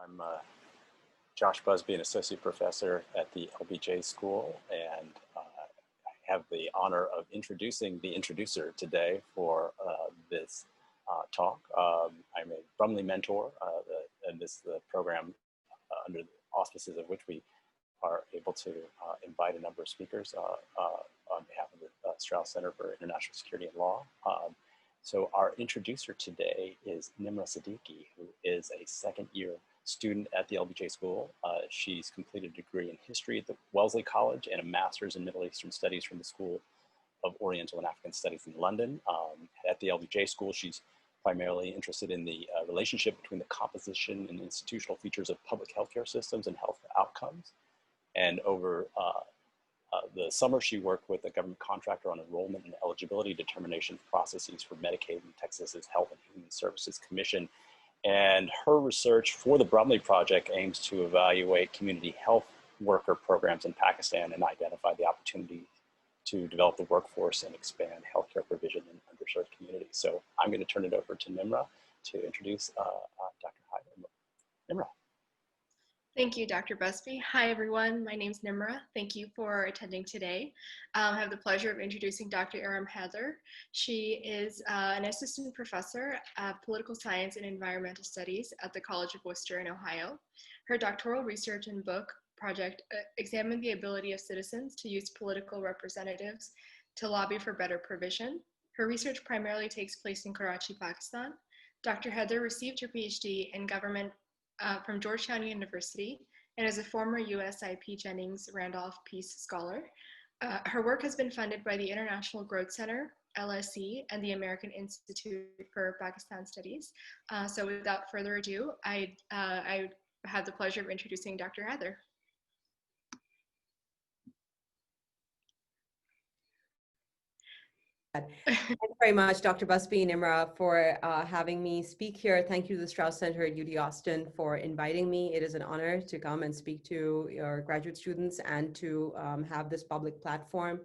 I'm Josh Busby, an associate professor at the LBJ School, and I have the honor of introducing the introducer today for this talk. I'm a Brumley mentor, and this is the program under the auspices of which we are able to invite a number of speakers on behalf of the Strauss Center for International Security and Law. So our introducer today is Nimra Siddiqui, who is a second-year student at the LBJ School. She's completed a degree in history at the Wellesley College and a master's in Middle Eastern Studies from the School of Oriental and African Studies in London. At the LBJ School, she's primarily interested in the relationship between the composition and institutional features of public healthcare systems and health outcomes. And over the summer, she worked with a government contractor on enrollment and eligibility determination processes for Medicaid and Texas's Health and Human Services Commission. And her research for the Brumley Project aims to evaluate community health worker programs in Pakistan and identify the opportunity to develop the workforce and expand healthcare provision in underserved communities. So I'm going to turn it over to Nimra to introduce Dr. Haider. Nimra. Thank you, Dr. Busby. Hi, everyone. My name is Nimra. Thank you for attending today. I have the pleasure of introducing Dr. Erum Haider. She is an assistant professor of political science and environmental studies at the College of Wooster in Ohio. Her doctoral research and book project examined the ability of citizens to use political representatives to lobby for better provision. Her research primarily takes place in Karachi, Pakistan. Dr. Haider received her Ph.D. in government from Georgetown University and is a former USIP Jennings-Randolph Peace Scholar. Her work has been funded by the International Growth Center, LSE, and the American Institute for Pakistan Studies. So without further ado, I have the pleasure of introducing Dr. Haider. Thanks very much, Dr. Busby and Nimra, for having me speak here. Thank you to the Strauss Center at UT Austin for inviting me. It is an honor to come and speak to your graduate students and to have this public platform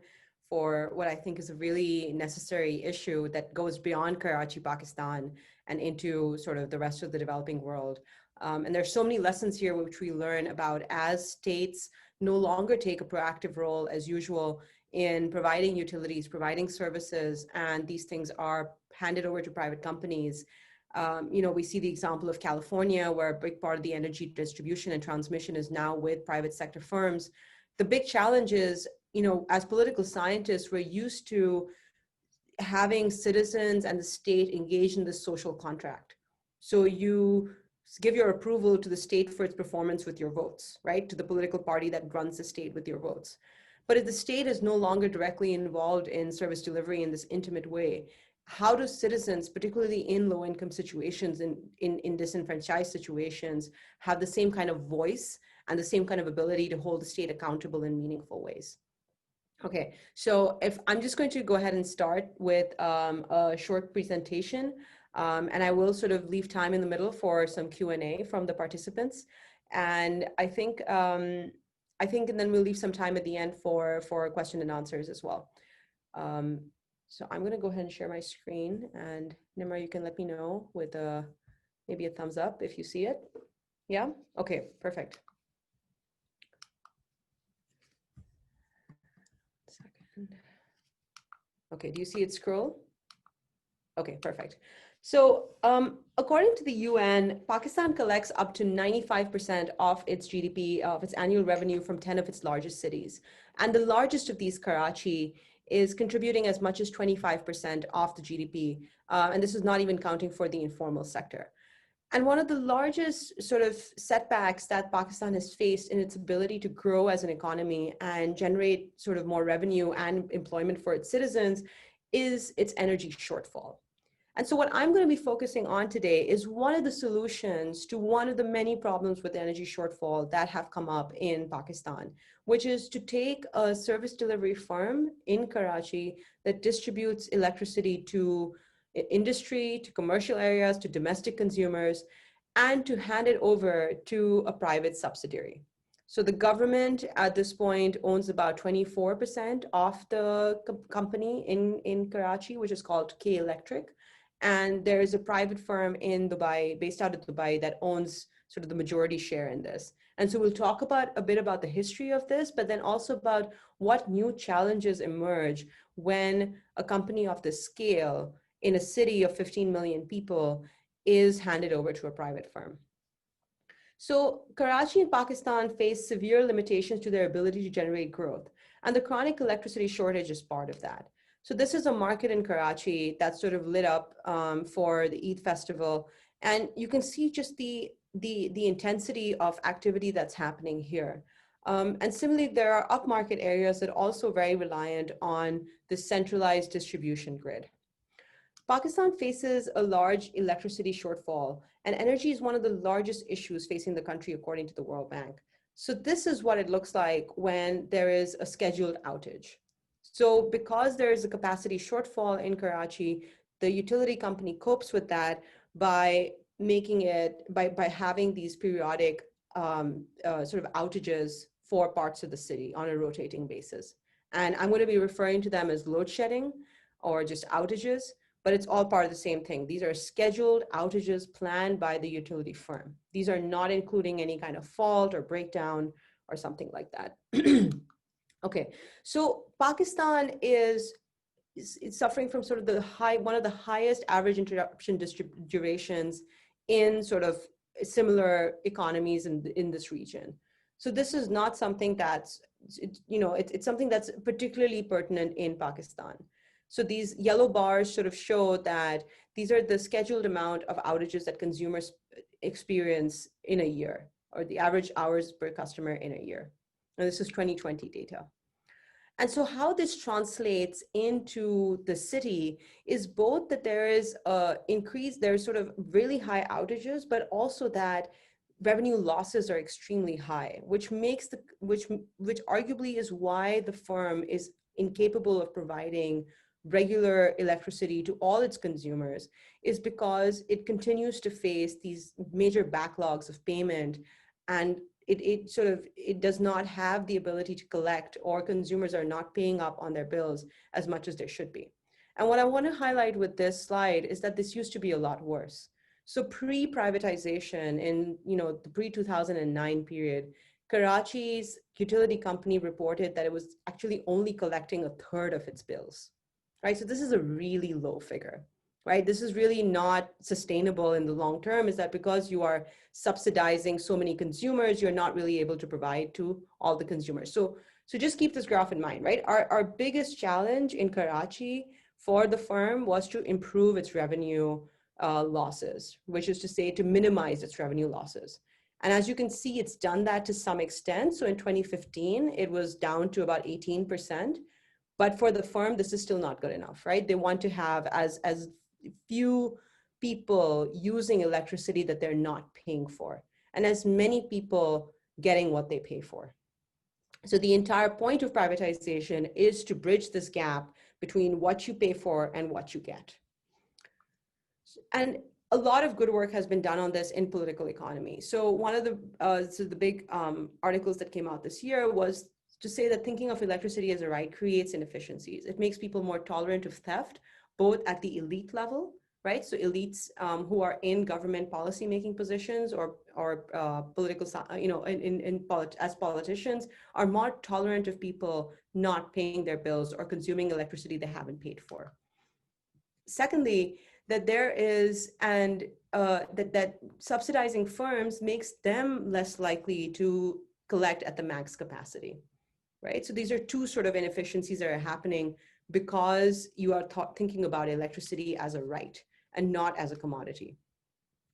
for what I think is a really necessary issue that goes beyond Karachi, Pakistan, and into sort of the rest of the developing world. And there's so many lessons here which we learn about as states no longer take a proactive role as usual in providing utilities, providing services, and these things are handed over to private companies. We see the example of California, where a big part of the energy distribution and transmission is now with private sector firms. The big challenge is, as political scientists, we're used to having citizens and the state engage in this social contract. So you give your approval to the state for its performance with your votes, right? To the political party that runs the state with your votes. But if the state is no longer directly involved in service delivery in this intimate way, how do citizens, particularly in low-income situations, in disenfranchised situations, have the same kind of voice and the same kind of ability to hold the state accountable in meaningful ways? Okay, so if I'm just going to go ahead and start with a short presentation, and I will sort of leave time in the middle for some Q&A from the participants. And I think and then we'll leave some time at the end for question and answers as well. So I'm going to go ahead and share my screen, and Nimra, you can let me know with maybe a thumbs up if you see it. Yeah? Okay, perfect. Second. Okay, do you see it scroll? Okay, perfect. So according to the UN, Pakistan collects up to 95% of its GDP, of its annual revenue from 10 of its largest cities. And the largest of these, Karachi, is contributing as much as 25% of the GDP. And this is not even counting for the informal sector. And one of the largest sort of setbacks that Pakistan has faced in its ability to grow as an economy and generate sort of more revenue and employment for its citizens is its energy shortfall. And so what I'm going to be focusing on today is one of the solutions to one of the many problems with energy shortfall that have come up in Pakistan, which is to take a service delivery firm in Karachi that distributes electricity to industry, to commercial areas, to domestic consumers, and to hand it over to a private subsidiary. So the government at this point owns about 24% of the company in Karachi, which is called K Electric. And there is a private firm in Dubai, based out of Dubai, that owns sort of the majority share in this. And so we'll talk about a bit about the history of this, but then also about what new challenges emerge when a company of this scale in a city of 15 million people is handed over to a private firm. So Karachi and Pakistan face severe limitations to their ability to generate growth, and the chronic electricity shortage is part of that. So this is a market in Karachi that's sort of lit up for the Eid festival, and you can see just the intensity of activity that's happening here. And similarly, there are upmarket areas that are also very reliant on the centralized distribution grid. Pakistan faces a large electricity shortfall, and energy is one of the largest issues facing the country, according to the World Bank. So this is what it looks like when there is a scheduled outage. So because there is a capacity shortfall in Karachi, the utility company copes with that by making it, by having these periodic sort of outages for parts of the city on a rotating basis. And I'm going to be referring to them as load shedding or just outages, but it's all part of the same thing. These are scheduled outages planned by the utility firm. These are not including any kind of fault or breakdown or something like that. Okay, so Pakistan is suffering from sort of one of the highest average interruption durations in sort of similar economies in this region. So this is not something that's, it's something that's particularly pertinent in Pakistan. So these yellow bars sort of show that these are the scheduled amount of outages that consumers experience in a year, or the average hours per customer in a year. And this is 2020 data. And so how this translates into the city is both that there is there's sort of really high outages, but also that revenue losses are extremely high, which makes which arguably is why the firm is incapable of providing regular electricity to all its consumers, is because it continues to face these major backlogs of payment, and it does not have the ability to collect, or consumers are not paying up on their bills as much as they should be. And what I want to highlight with this slide is that this used to be a lot worse. So pre-privatization, in the pre-2009 period, Karachi's utility company reported that it was actually only collecting a third of its bills, right? So this is a really low figure, right? This is really not sustainable in the long term, is that because you are subsidizing so many consumers, you're not really able to provide to all the consumers. So just keep this graph in mind, right? Our biggest challenge in Karachi for the firm was to improve its revenue losses, which is to say to minimize its revenue losses. And as you can see, it's done that to some extent. So in 2015, it was down to about 18%. But for the firm, this is still not good enough, right? They want to have as few people using electricity that they're not paying for, and as many people getting what they pay for. So the entire point of privatization is to bridge this gap between what you pay for and what you get. And a lot of good work has been done on this in political economy. So one of the big articles that came out this year was to say that thinking of electricity as a right creates inefficiencies. It makes people more tolerant of theft, both at the elite level, right? So elites who are in government policy-making positions or political, as politicians, are more tolerant of people not paying their bills or consuming electricity they haven't paid for. Secondly, that there is, and that subsidizing firms makes them less likely to collect at the max capacity, right? So these are two sort of inefficiencies that are happening because you are thinking about electricity as a right and not as a commodity.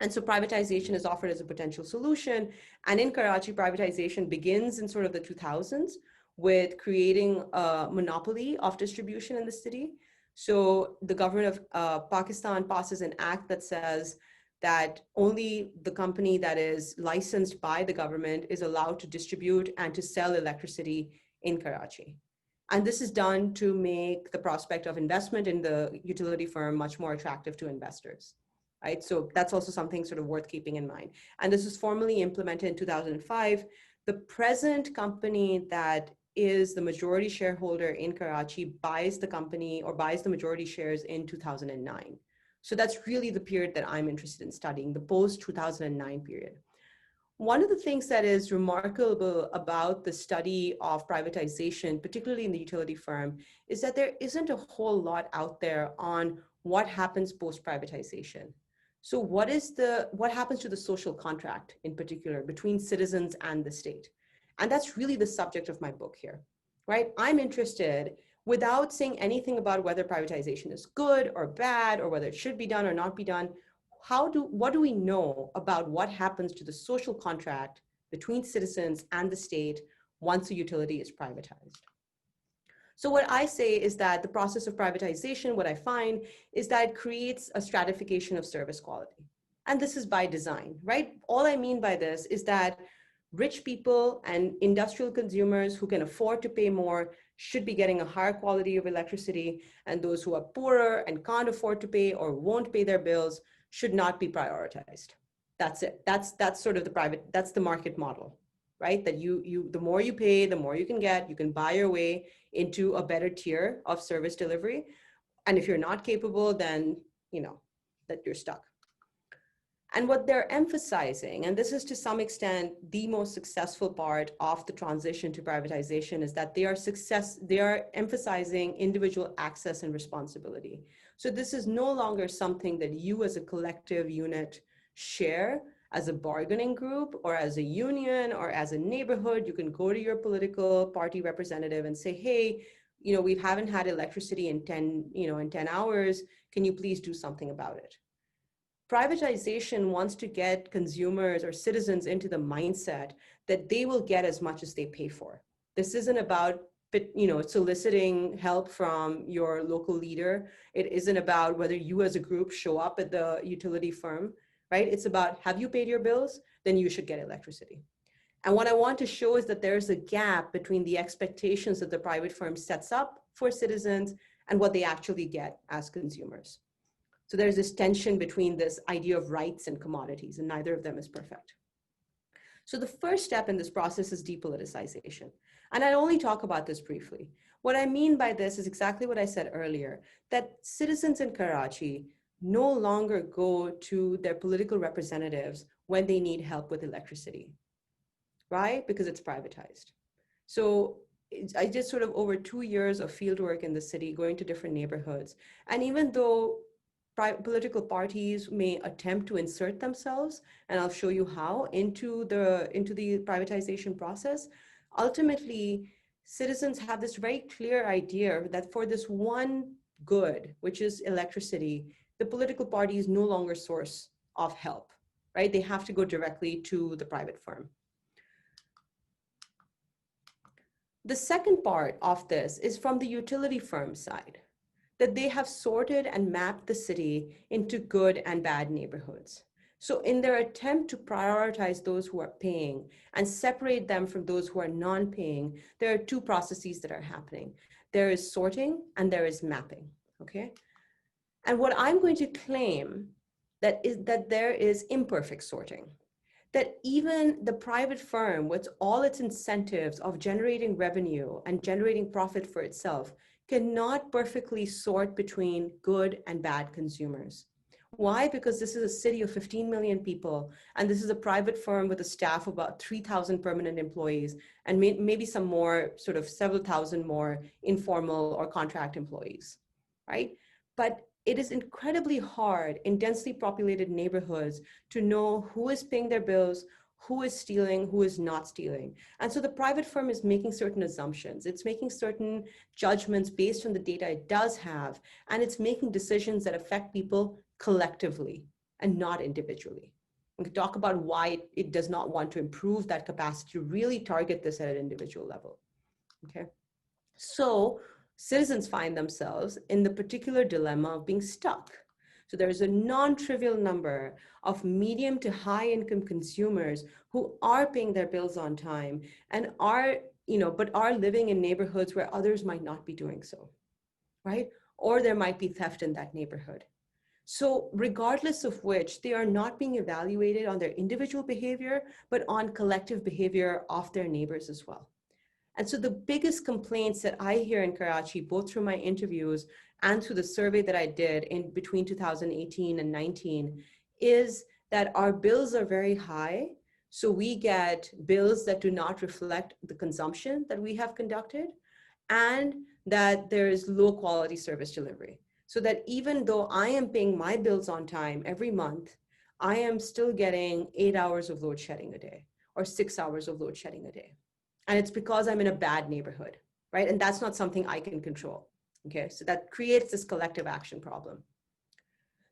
And so privatization is offered as a potential solution. And in Karachi, privatization begins in sort of the 2000s with creating a monopoly of distribution in the city. So the government of Pakistan passes an act that says that only the company that is licensed by the government is allowed to distribute and to sell electricity in Karachi. And this is done to make the prospect of investment in the utility firm much more attractive to investors, right? So that's also something sort of worth keeping in mind. And this was formally implemented in 2005. The present company that is the majority shareholder in Karachi buys the company or buys the majority shares in 2009. So that's really the period that I'm interested in studying, the post-2009 period. One of the things that is remarkable about the study of privatization, particularly in the utility firm, is that there isn't a whole lot out there on what happens post-privatization. So what happens to the social contract in particular between citizens and the state? And that's really the subject of my book here, right? I'm interested, without saying anything about whether privatization is good or bad, or whether it should be done or not be done, what do we know about what happens to the social contract between citizens and the state once a utility is privatized? So what I say is that the process of privatization, what I find is that it creates a stratification of service quality. And this is by design, right? All I mean by this is that rich people and industrial consumers who can afford to pay more should be getting a higher quality of electricity, and those who are poorer and can't afford to pay or won't pay their bills should not be prioritized. That's it. That's sort of that's the market model, right? That the more you pay, the more you can buy your way into a better tier of service delivery. And if you're not capable, then, that you're stuck. And what they're emphasizing, and this is to some extent the most successful part of the transition to privatization, is that they are emphasizing individual access and responsibility. So this is no longer something that you as a collective unit share as a bargaining group or as a union or as a neighborhood. You can go to your political party representative and say, hey, we haven't had electricity in 10 hours. Can you please do something about it? Privatization wants to get consumers or citizens into the mindset that they will get as much as they pay for. This isn't about soliciting help from your local leader. It isn't about whether you as a group show up at the utility firm, right? It's about, have you paid your bills? Then you should get electricity. And what I want to show is that there's a gap between the expectations that the private firm sets up for citizens and what they actually get as consumers. So there's this tension between this idea of rights and commodities, and neither of them is perfect. So the first step in this process is depoliticization. And I'll only talk about this briefly. What I mean by this is exactly what I said earlier, that citizens in Karachi no longer go to their political representatives when they need help with electricity, right? Because it's privatized. So I did sort of over 2 years of fieldwork in the city, going to different neighborhoods. And even though political parties may attempt to insert themselves, and I'll show you how, into the privatization process, ultimately, citizens have this very clear idea that for this one good, which is electricity, the political party is no longer source of help, right? They have to go directly to the private firm. The second part of this is from the utility firm side, that they have sorted and mapped the city into good and bad neighborhoods. So in their attempt to prioritize those who are paying and separate them from those who are non-paying, there are two processes that are happening. There is sorting and there is mapping, okay? And what I'm going to claim is that there is imperfect sorting, that even the private firm, with all its incentives of generating revenue and generating profit for itself, cannot perfectly sort between good and bad consumers. Why? Because this is a city of 15 million people, and this is a private firm with a staff of about 3,000 permanent employees, and maybe some more, sort of several thousand more informal or contract employees, right? But it is incredibly hard in densely populated neighborhoods to know who is paying their bills, who is stealing, who is not stealing. And so the private firm is making certain assumptions. It's making certain judgments based on the data it does have, and it's making decisions that affect people collectively and not individually. We can talk about why it does not want to improve that capacity to really target this at an individual level, okay? So citizens find themselves in the particular dilemma of being stuck. So there's a non-trivial number of medium to high income consumers who are paying their bills on time and are, but are living in neighborhoods where others might not be doing so, right? Or there might be theft in that neighborhood. So regardless of which, they are not being evaluated on their individual behavior, but on collective behavior of their neighbors as well. And so the biggest complaints that I hear in Karachi, both through my interviews and through the survey that I did in between 2018 and 19, is that our bills are very high. So we get bills that do not reflect the consumption that we have conducted, and that there is low quality service delivery. So that even though I am paying my bills on time every month, I am still getting 8 hours of load shedding a day or 6 hours of load shedding a day. And it's because I'm in a bad neighborhood, right? And that's not something I can control. Okay, so that creates this collective action problem.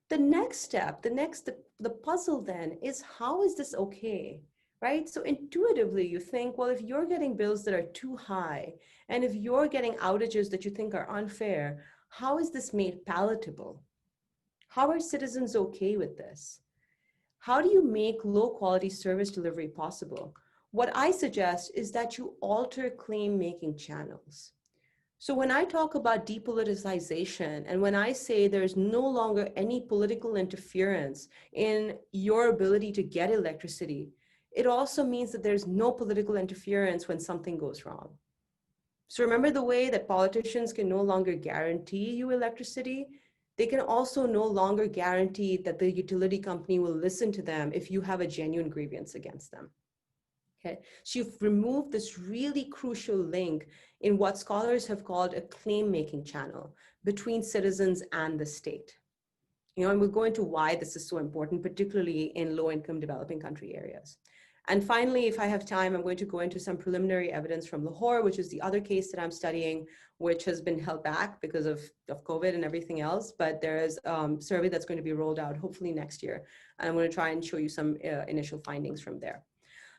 The next step, the puzzle then is, how is this okay, right? So intuitively you think, well, if you're getting bills that are too high, and if you're getting outages that you think are unfair, how is this made palatable? How are citizens okay with this? How do you make low quality service delivery possible? What I suggest is that you alter claim making channels. So when I talk about depoliticization, and when I say there's no longer any political interference in your ability to get electricity, it also means that there's no political interference when something goes wrong. So remember the way that politicians can no longer guarantee you electricity? They can also no longer guarantee that the utility company will listen to them if you have a genuine grievance against them. Okay, so you've removed this really crucial link in what scholars have called a claim-making channel between citizens and the state. You know, and we'll go into why this is so important, particularly in low-income developing country areas. And finally, if I have time, I'm going to go into some preliminary evidence from Lahore, which is the other case that I'm studying, which has been held back because of COVID and everything else. But there is a survey that's going to be rolled out hopefully next year. And I'm going to try and show you some initial findings from there.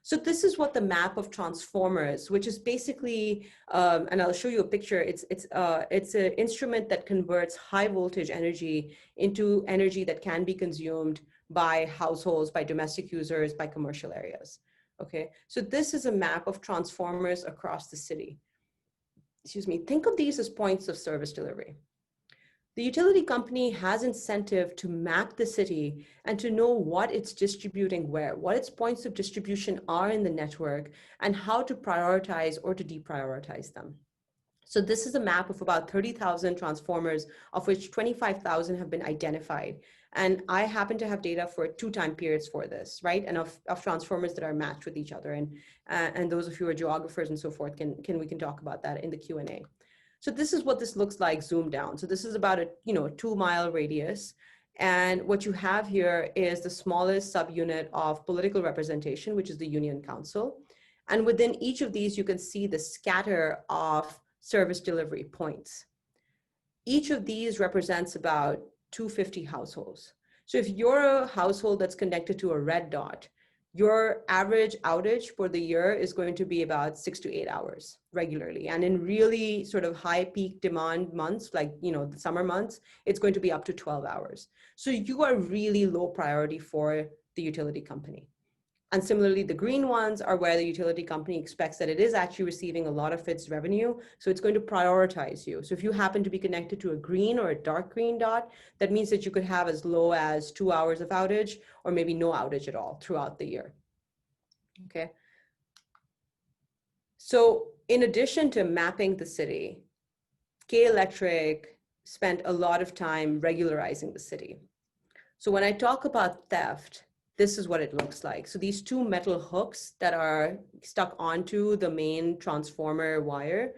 So this is what the map of transformers, which is basically, and I'll show you a picture. It's an instrument that converts high voltage energy into energy that can be consumed by households, by domestic users, by commercial areas. Okay, so this is a map of transformers across the city. Excuse me. Think of these as points of service delivery. The utility company has incentive to map the city and to know what it's distributing where, what its points of distribution are in the network, and how to prioritize or to deprioritize them. So this is a map of about 30,000 transformers, of which 25,000 have been identified. And I happen to have data for 2 time periods for this, right? And of transformers that are matched with each other. And those of you who are geographers and so forth, we can talk about that in the Q&A. So this is what this looks like zoomed down. So this is about a 2-mile radius. And what you have here is the smallest subunit of political representation, which is the Union Council. And within each of these, you can see the scatter of service delivery points. Each of these represents about 250 households. So if you're a household that's connected to a red dot, your average outage for the year is going to be about 6 to 8 hours regularly. And in really sort of high peak demand months, like, the summer months, it's going to be up to 12 hours. So you are really low priority for the utility company. And similarly, the green ones are where the utility company expects that it is actually receiving a lot of its revenue. So it's going to prioritize you. So if you happen to be connected to a green or a dark green dot, that means that you could have as low as 2 hours of outage or maybe no outage at all throughout the year. Okay. So in addition to mapping the city, K Electric spent a lot of time regularizing the city. So when I talk about theft, this is what it looks like. So these 2 metal hooks that are stuck onto the main transformer wire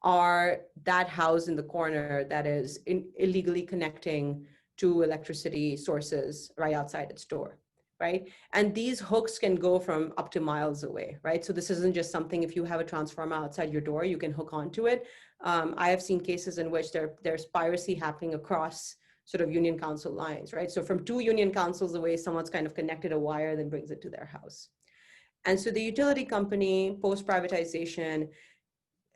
are that house in the corner that is illegally connecting to electricity sources right outside its door, right? And these hooks can go from up to miles away, right? So this isn't just something, if you have a transformer outside your door, you can hook onto it. I have seen cases in which there's piracy happening across sort of union council lines, right? So from 2 union councils away, someone's kind of connected a wire, then brings it to their house. And so the utility company, post-privatization,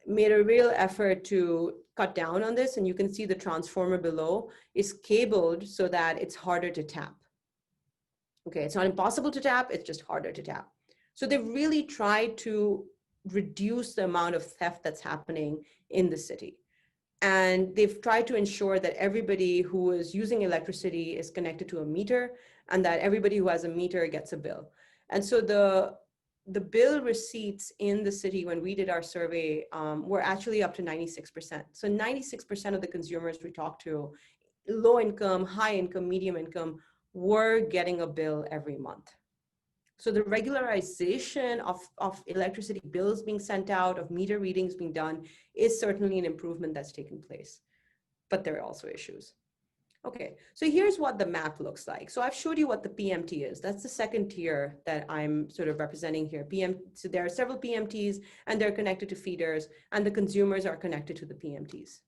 made a real effort to cut down on this. And you can see the transformer below is cabled so that it's harder to tap. Okay, it's not impossible to tap, it's just harder to tap. So they've really tried to reduce the amount of theft that's happening in the city. And they've tried to ensure that everybody who is using electricity is connected to a meter, and that everybody who has a meter gets a bill. And so the the bill receipts in the city when we did our survey were actually up to 96%. So 96% of the consumers we talked to, low income, high income, medium income, were getting a bill every month. So the regularization of electricity bills being sent out, of meter readings being done, is certainly an improvement that's taken place. But there are also issues. Okay, so here's what the map looks like. So I've showed you what the PMT is. That's the second tier that I'm sort of representing here. So there are several PMTs and they're connected to feeders, and the consumers are connected to the PMTs.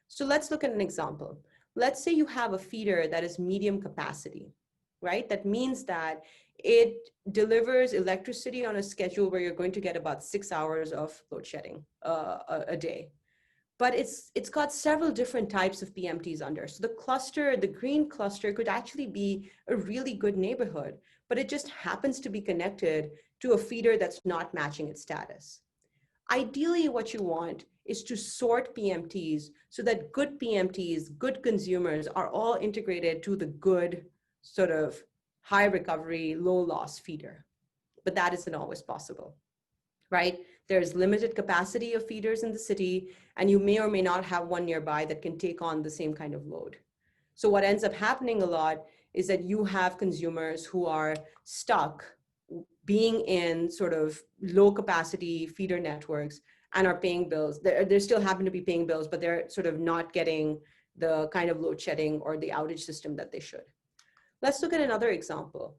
So let's look at an example. Let's say you have a feeder that is medium capacity, right? That means that it delivers electricity on a schedule where you're going to get about 6 hours of load shedding a day. But it's got several different types of PMTs under. So the cluster, the green cluster, could actually be a really good neighborhood, but it just happens to be connected to a feeder that's not matching its status. Ideally, what you want is to sort PMTs so that good PMTs, good consumers, are all integrated to the good sort of high recovery, low loss feeder. But that isn't always possible, right? There's limited capacity of feeders in the city, and you may or may not have one nearby that can take on the same kind of load. So what ends up happening a lot is that you have consumers who are stuck being in sort of low capacity feeder networks and are paying bills. They still happen to be paying bills, but they're sort of not getting the kind of load shedding or the outage system that they should. Let's look at another example.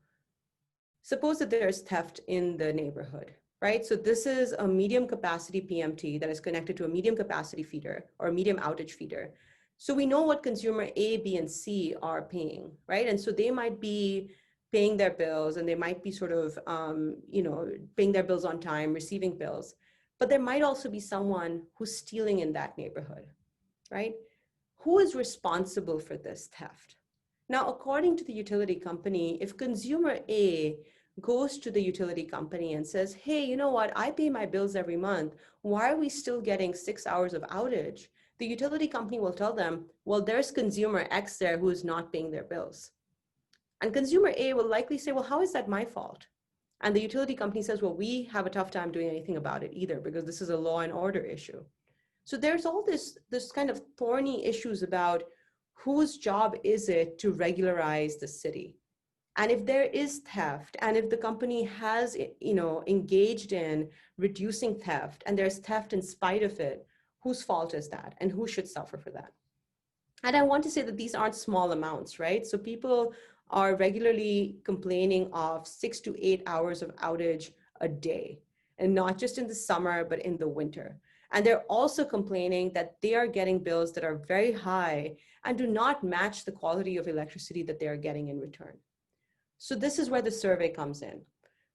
Suppose that there's theft in the neighborhood, right? So this is a medium capacity PMT that is connected to a medium capacity feeder or a medium outage feeder. So we know what consumer A, B, and C are paying, right? And so they might be paying their bills, and they might be sort of, paying their bills on time, receiving bills. But there might also be someone who's stealing in that neighborhood, right? Who is responsible for this theft? Now, according to the utility company, if consumer A goes to the utility company and says, hey, you know what, I pay my bills every month, why are we still getting 6 hours of outage? The utility company will tell them, well, there's consumer X there who is not paying their bills. And consumer A will likely say, well, how is that my fault? And the utility company says, well, we have a tough time doing anything about it either, because this is a law and order issue. So there's all this kind of thorny issues about whose job is it to regularize the city. And if there is theft, and if the company has, engaged in reducing theft, and there's theft in spite of it, whose fault is that, and who should suffer for that? And I want to say that these aren't small amounts, right? So people are regularly complaining of 6 to 8 hours of outage a day, and not just in the summer, but in the winter. And they're also complaining that they are getting bills that are very high and do not match the quality of electricity that they are getting in return. So this is where the survey comes in.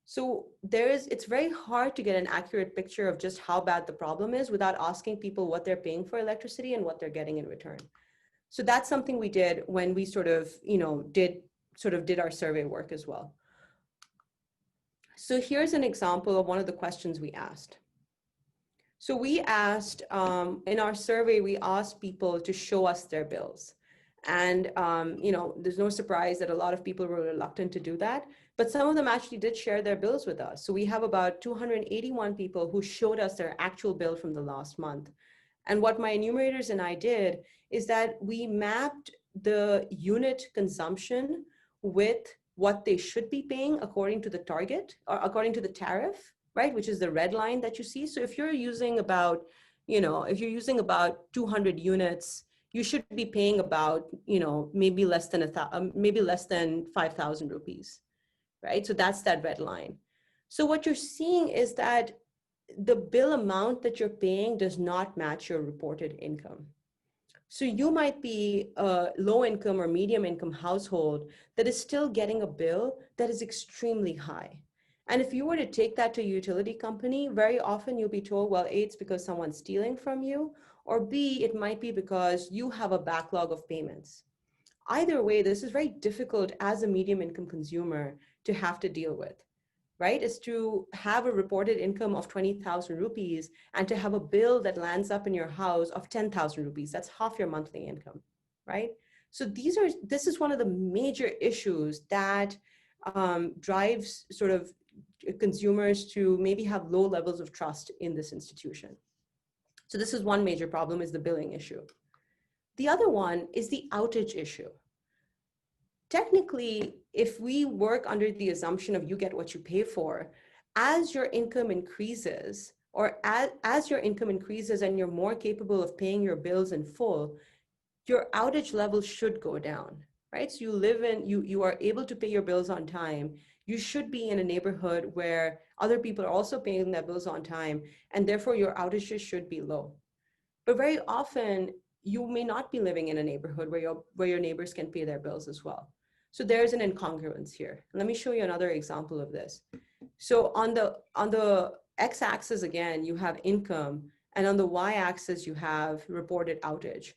So it's very hard to get an accurate picture of just how bad the problem is without asking people what they're paying for electricity and what they're getting in return. So that's something we did when we sort of, did our survey work as well. So here's an example of one of the questions we asked. So we asked, in our survey, we asked people to show us their bills. And, there's no surprise that a lot of people were reluctant to do that, but some of them actually did share their bills with us. So we have about 281 people who showed us their actual bill from the last month. And what my enumerators and I did is that we mapped the unit consumption with what they should be paying according to the target, or according to the tariff, right, which is the red line that you see. So if you're using about, if you're using about 200 units, you should be paying about, maybe less than 5,000 rupees, right? So that's that red line. So what you're seeing is that the bill amount that you're paying does not match your reported income. So you might be a low income or medium income household that is still getting a bill that is extremely high. And if you were to take that to a utility company, very often you'll be told, well, A, it's because someone's stealing from you, or B, it might be because you have a backlog of payments. Either way, this is very difficult as a medium income consumer to have to deal with, right? Is to have a reported income of 20,000 rupees and to have a bill that lands up in your house of 10,000 rupees. That's half your monthly income, right? So this is one of the major issues that drives sort of consumers to maybe have low levels of trust in this institution. So this is one major problem, is the billing issue. The other one is the outage issue. Technically, if we work under the assumption of you get what you pay for, as your income increases, or as your income increases and you're more capable of paying your bills in full, your outage level should go down, right? So you are able to pay your bills on time. You should be in a neighborhood where other people are also paying their bills on time, and therefore your outages should be low. But very often, you may not be living in a neighborhood where your neighbors can pay their bills as well. So there's an incongruence here. Let me show you another example of this. So on the x-axis, again, you have income, and on the y-axis, you have reported outage.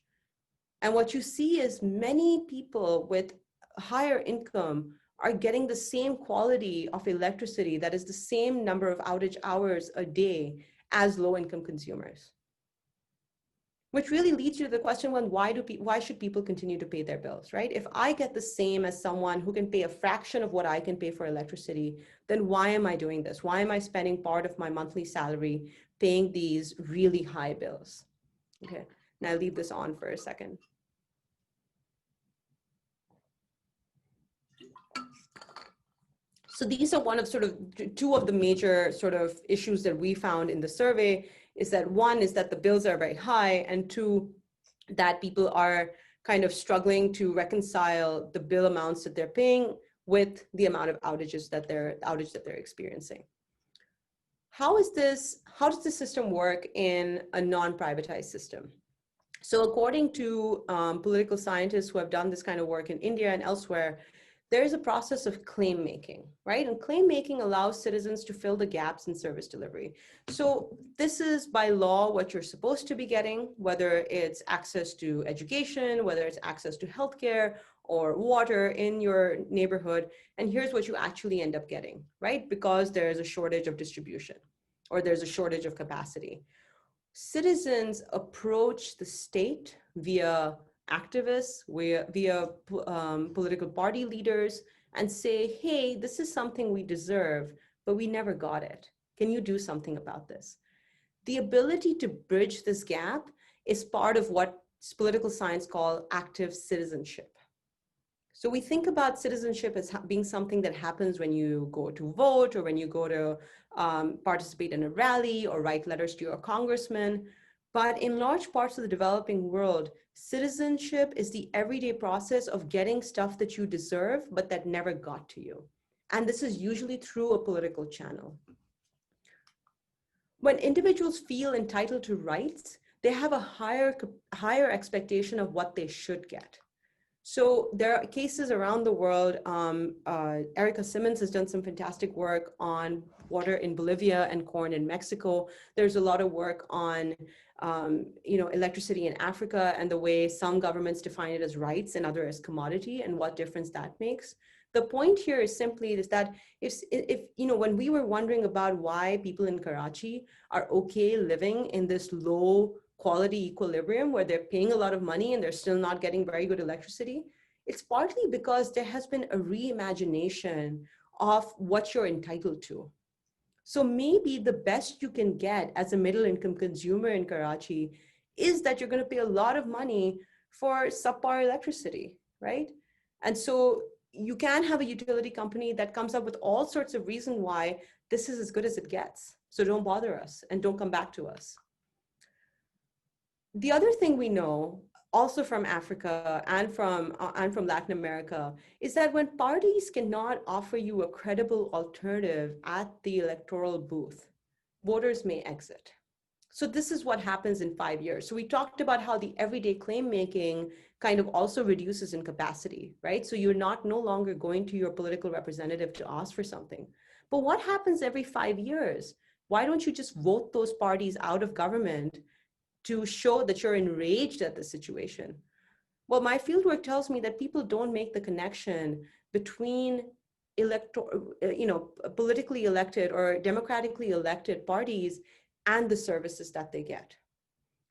And what you see is many people with higher income are getting the same quality of electricity, that is the same number of outage hours a day, as low-income consumers. Which really leads you to the question, well, why should people continue to pay their bills, right? If I get the same as someone who can pay a fraction of what I can pay for electricity, then why am I doing this? Why am I spending part of my monthly salary paying these really high bills? Okay, now I'll leave this on for a second. So these are one of two of the major sort of issues that we found in the survey, is that one is that the bills are very high, and two, that people are kind of struggling to reconcile the bill amounts that they're paying with the amount of outages that they're experiencing. How does this system work in a non-privatized system? So according to political scientists who have done this kind of work in India and elsewhere, there is a process of claim making, right? And claim making allows citizens to fill the gaps in service delivery. So this is by law what you're supposed to be getting, whether it's access to education, whether it's access to healthcare or water in your neighborhood. And here's what you actually end up getting, right? Because there is a shortage of distribution, or there's a shortage of capacity. Citizens approach the state via activists, via political party leaders, and say, hey, this is something we deserve, but we never got it. Can you do something about this? The ability to bridge this gap is part of what political science calls active citizenship. So we think about citizenship as being something that happens when you go to vote, or when you go to participate in a rally, or write letters to your congressman. But in large parts of the developing world, citizenship is the everyday process of getting stuff that you deserve, but that never got to you. And this is usually through a political channel. When individuals feel entitled to rights, they have a higher expectation of what they should get. So there are cases around the world. Erica Simmons has done some fantastic work on water in Bolivia and corn in Mexico. There's a lot of work on electricity in Africa, and the way some governments define it as rights and others as commodity, and what difference that makes. The point here is simply that when we were wondering about why people in Karachi are okay living in this low quality equilibrium where they're paying a lot of money and they're still not getting very good electricity, it's partly because there has been a reimagination of what you're entitled to. So maybe the best you can get as a middle income consumer in Karachi is that you're going to pay a lot of money for subpar electricity, right? And so you can have a utility company that comes up with all sorts of reasons why this is as good as it gets. So don't bother us and don't come back to us. The other thing we know, also from Africa and from Latin America, is that when parties cannot offer you a credible alternative at the electoral booth, voters may exit. So this is what happens in 5 years. So we talked about how the everyday claim making kind of also reduces in capacity, right? So you're no longer going to your political representative to ask for something. But what happens every 5 years? Why don't you just vote those parties out of government to show that you're enraged at the situation? Well, my fieldwork tells me that people don't make the connection between politically elected or democratically elected parties and the services that they get.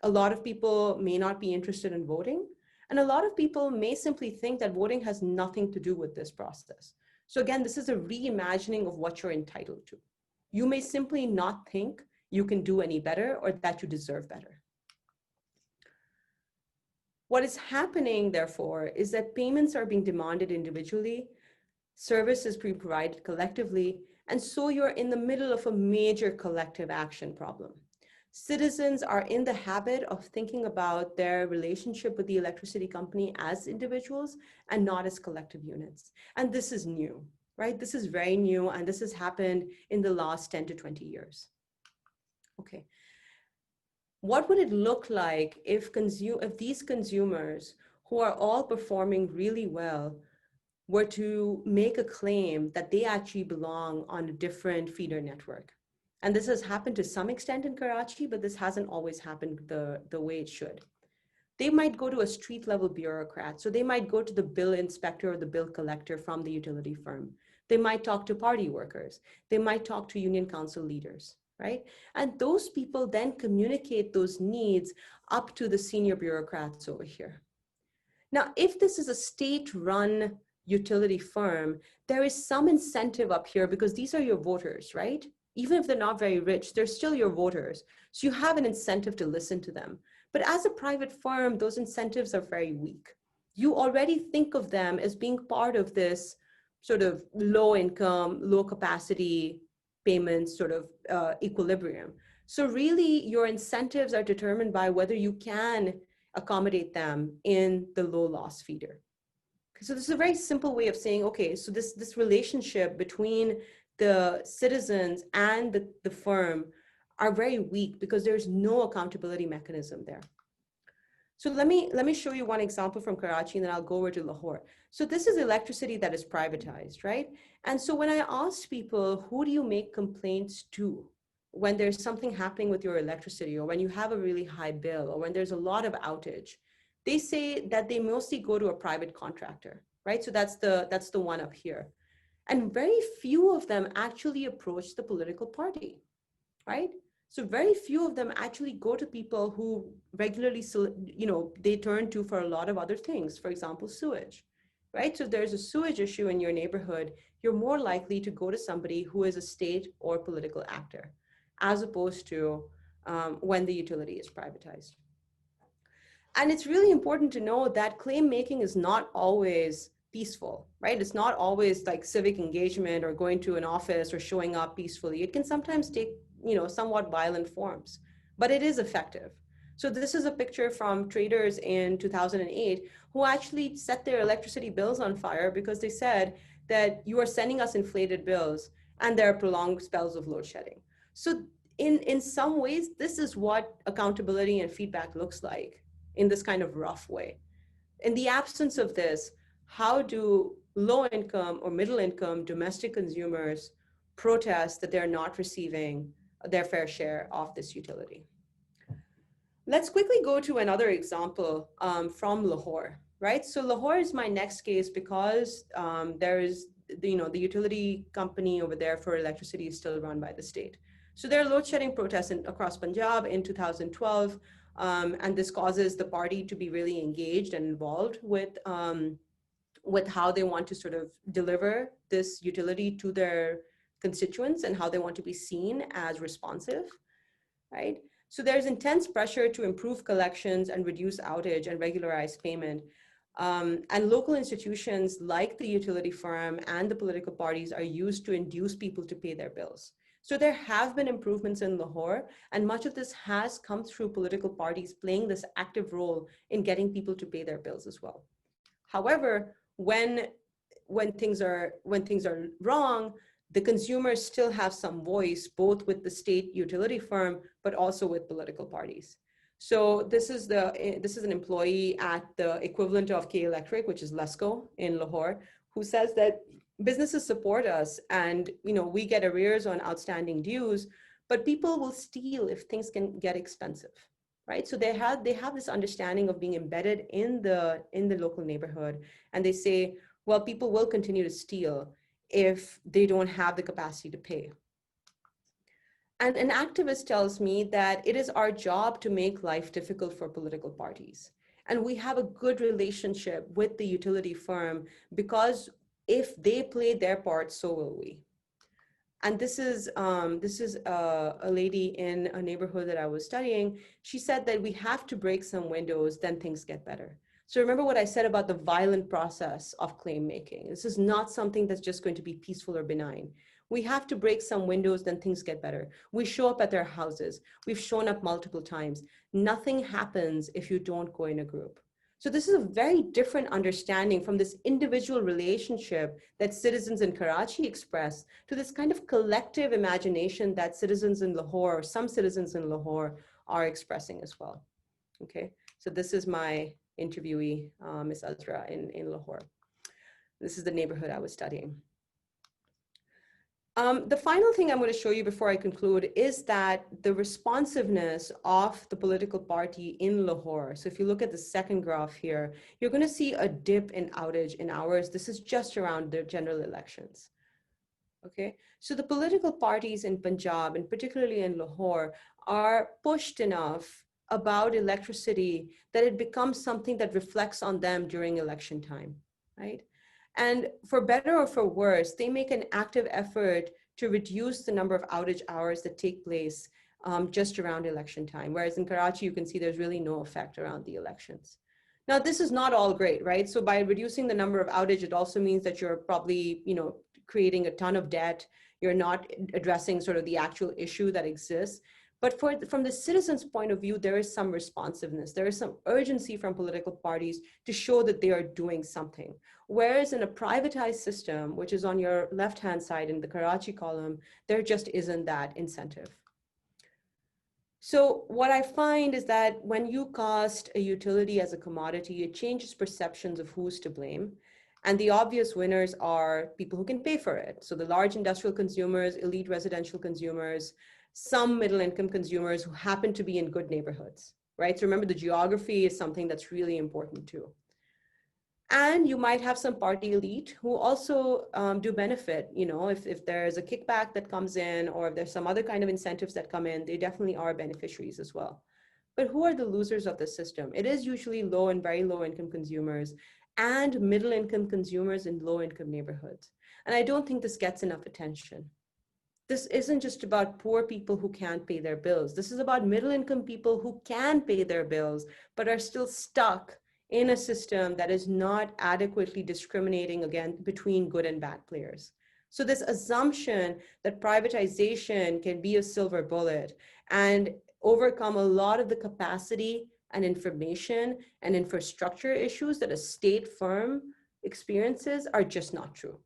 A lot of people may not be interested in voting, and a lot of people may simply think that voting has nothing to do with this process. So again, this is a reimagining of what you're entitled to. You may simply not think you can do any better or that you deserve better. What is happening, therefore, is that payments are being demanded individually, service is being provided collectively, and so you're in the middle of a major collective action problem. Citizens are in the habit of thinking about their relationship with the electricity company as individuals and not as collective units. And this is new, right? This is very new, and this has happened in the last 10 to 20 years. Okay. What would it look like if these consumers, who are all performing really well, were to make a claim that they actually belong on a different feeder network? And this has happened to some extent in Karachi, but this hasn't always happened the way it should. They might go to a street level bureaucrat. So they might go to the bill inspector or the bill collector from the utility firm. They might talk to party workers. They might talk to union council leaders, right? And those people then communicate those needs up to the senior bureaucrats over here. Now, if this is a state-run utility firm, there is some incentive up here because these are your voters, right? Even if they're not very rich, they're still your voters. So you have an incentive to listen to them. But as a private firm, those incentives are very weak. You already think of them as being part of this sort of low income, low capacity payments sort of equilibrium. So really your incentives are determined by whether you can accommodate them in the low loss feeder. So this is a very simple way of saying, okay, so this relationship between the citizens and the firm are very weak because there's no accountability mechanism there. So let me show you one example from Karachi, and then I'll go over to Lahore. So this is electricity that is privatized, right? And so when I asked people, who do you make complaints to when there's something happening with your electricity, or when you have a really high bill, or when there's a lot of outage, they say that they mostly go to a private contractor, right? So that's the one up here. And very few of them actually approach the political party, right? So very few of them actually go to people who regularly, they turn to for a lot of other things, for example, sewage, right? So if there's a sewage issue in your neighborhood, you're more likely to go to somebody who is a state or political actor, as opposed to when the utility is privatized. And it's really important to know that claim making is not always peaceful, right? It's not always like civic engagement or going to an office or showing up peacefully. It can sometimes take, somewhat violent forms, but it is effective. So this is a picture from traders in 2008 who actually set their electricity bills on fire because they said that you are sending us inflated bills and there are prolonged spells of load shedding. So in some ways, this is what accountability and feedback looks like in this kind of rough way. In the absence of this, how do low income or middle income domestic consumers protest that they're not receiving their fair share of this utility? Let's quickly go to another example from Lahore, right? So Lahore is my next case because there is, the utility company over there for electricity is still run by the state. So there are load shedding protests across Punjab in 2012. And this causes the party to be really engaged and involved with how they want to sort of deliver this utility to their constituents and how they want to be seen as responsive, right? So there's intense pressure to improve collections and reduce outage and regularize payment. And local institutions like the utility firm and the political parties are used to induce people to pay their bills. So there have been improvements in Lahore, and much of this has come through political parties playing this active role in getting people to pay their bills as well. However, when things are wrong, the consumers still have some voice, both with the state utility firm, but also with political parties. So this is an employee at the equivalent of K Electric, which is Lesco in Lahore, who says that businesses support us and we get arrears on outstanding dues, but people will steal if things can get expensive, right? So they have this understanding of being embedded in the local neighborhood, and they say, well, people will continue to steal if they don't have the capacity to pay. And an activist tells me that it is our job to make life difficult for political parties. And we have a good relationship with the utility firm because If they play their part, so will we. And this is a lady in a neighborhood that I was studying. She said that we have to break some windows, then things get better. So remember what I said about the violent process of claim making. This is not something that's just going to be peaceful or benign. We have to break some windows, then things get better. We show up at their houses. We've shown up multiple times. Nothing happens if you don't go in a group. So this is a very different understanding from this individual relationship that citizens in Karachi express to this kind of collective imagination that citizens in Lahore, or some citizens in Lahore, are expressing as well. Okay, so this is my interviewee, Ms. Azra in Lahore. This is the neighborhood I was studying. The final thing I'm going to show you before I conclude is that the responsiveness of the political party in Lahore. So if you look at the second graph here, you're going to see a dip in outage in hours. This is just around the general elections. Okay, so the political parties in Punjab, and particularly in Lahore, are pushed enough about electricity that it becomes something that reflects on them during election time, right? And for better or for worse, they make an active effort to reduce the number of outage hours that take place just around election time. Whereas in Karachi, you can see there's really no effect around the elections. Now, this is not all great, right? So by reducing the number of outage, it also means that you're probably, creating a ton of debt. You're not addressing sort of the actual issue that exists. But from the citizens' point of view, there is some responsiveness. There is some urgency from political parties to show that they are doing something. Whereas in a privatized system, which is on your left-hand side in the Karachi column, there just isn't that incentive. So what I find is that when you cost a utility as a commodity, it changes perceptions of who's to blame. And the obvious winners are people who can pay for it. So the large industrial consumers, elite residential consumers, some middle income consumers who happen to be in good neighborhoods, right? So remember, the geography is something that's really important too. And you might have some party elite who also do benefit, if there's a kickback that comes in or if there's some other kind of incentives that come in, they definitely are beneficiaries as well. But who are the losers of the system? It is usually low and very low income consumers and middle income consumers in low income neighborhoods. And I don't think this gets enough attention. This isn't just about poor people who can't pay their bills. This is about middle income people who can pay their bills, but are still stuck in a system that is not adequately discriminating again between good and bad players. So this assumption that privatization can be a silver bullet and overcome a lot of the capacity and information and infrastructure issues that a state firm experiences are just not true.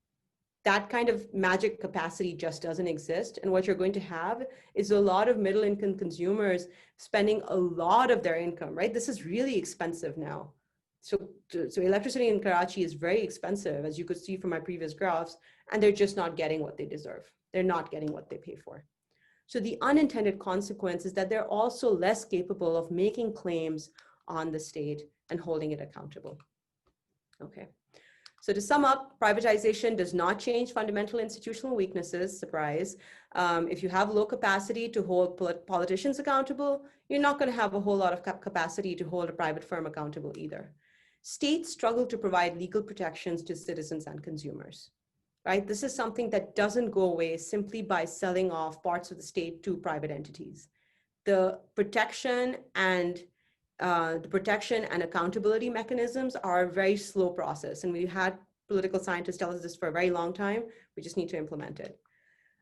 That kind of magic capacity just doesn't exist. And what you're going to have is a lot of middle income consumers spending a lot of their income, right? This is really expensive now. So electricity in Karachi is very expensive, as you could see from my previous graphs, and they're just not getting what they deserve. They're not getting what they pay for. So the unintended consequence is that they're also less capable of making claims on the state and holding it accountable. Okay. So to sum up, privatization does not change fundamental institutional weaknesses, surprise. If you have low capacity to hold politicians accountable, you're not going to have a whole lot of capacity to hold a private firm accountable either. States struggle to provide legal protections to citizens and consumers, right? This is something that doesn't go away simply by selling off parts of the state to private entities. The protection and accountability mechanisms are a very slow process. And we had political scientists tell us this for a very long time. We just need to implement it.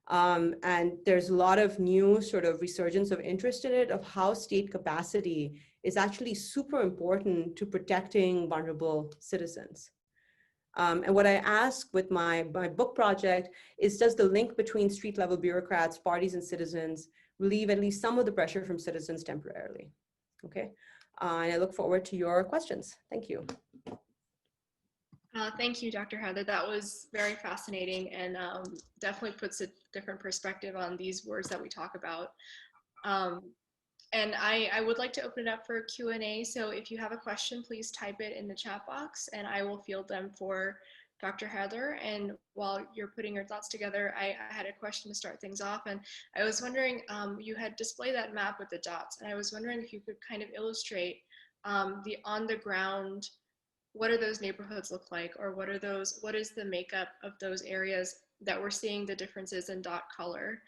And there's a lot of new sort of resurgence of interest in it, of how state capacity is actually super important to protecting vulnerable citizens. And what I ask with my book project is, does the link between street level bureaucrats, parties, and citizens relieve at least some of the pressure from citizens temporarily? Okay. And I look forward to your questions. Thank you. Thank you, Dr. Haider. That was very fascinating and definitely puts a different perspective on these words that we talk about. And I would like to open it up for Q&A. So if you have a question, please type it in the chat box and I will field them for Dr. Haider. And while you're putting your thoughts together, I had a question to start things off. And I was wondering, you had displayed that map with the dots. And I was wondering if you could kind of illustrate the on the ground what do those neighborhoods look like, or what is the makeup of those areas that we're seeing the differences in dot color?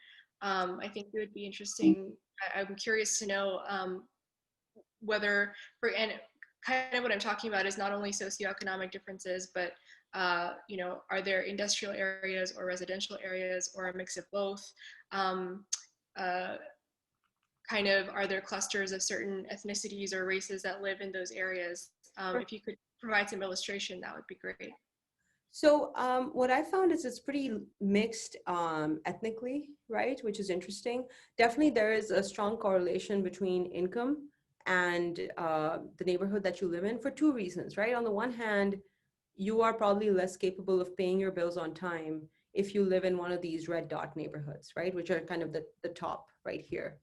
I think it would be interesting. I'm curious to know whether, and kind of what I'm talking about is not only socioeconomic differences, but are there industrial areas or residential areas or a mix of both? Uh, Kind of, are there clusters of certain ethnicities or races that live in those areas? If you could provide some illustration, that would be great. So what I found is it's pretty mixed ethnically, right? Which is interesting. Definitely there is a strong correlation between income and the neighborhood that you live in for two reasons, right? On the one hand, you are probably less capable of paying your bills on time if you live in one of these red dot neighborhoods, right? Which are kind of the top right here,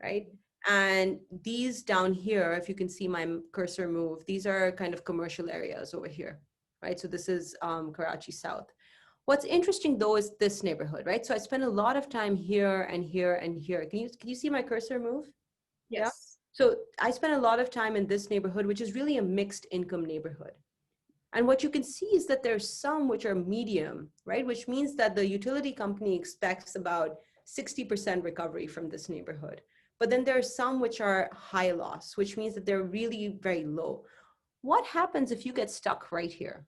right? And these down here, if you can see my cursor move, these are kind of commercial areas over here, right? So this is Karachi South. What's interesting though is this neighborhood, right? So I spend a lot of time here and here and here. Can you see my cursor move? Yes. Yeah. So I spend a lot of time in this neighborhood, which is really a mixed income neighborhood. And what you can see is that there's some which are medium, right? Which means that the utility company expects about 60% recovery from this neighborhood. But then there are some which are high loss, which means that they're really very low. What happens if you get stuck right here,